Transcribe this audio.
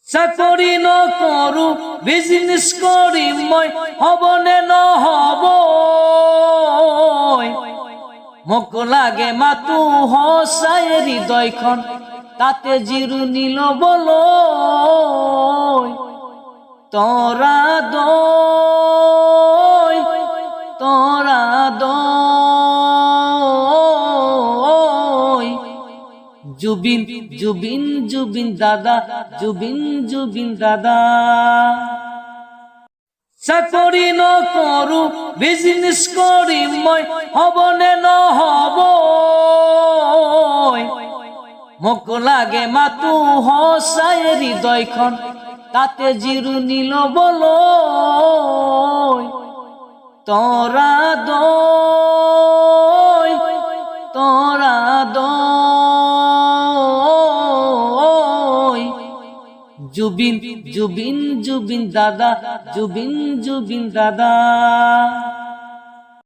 চাকরি নকৰো বিজনেস কৰিম মই হবনে নহব মোক লাগে মাতো হসাই হৃদয়খন তাতে জিৰণি লবলৈ তৰা দয় জুবিন জুবিন জুবিন দাদা জুবিন জুবিন দাদা চাকৰি নকৰো বিজনেস কৰিম মই হবনে নহব মোক লাগে মাতো হসাই হৃদয়খন তাতে জিৰণি লবলৈ তৰা দয় জুবিন জুবিন জুবিন দাদা জুবিন জুবিন দাদা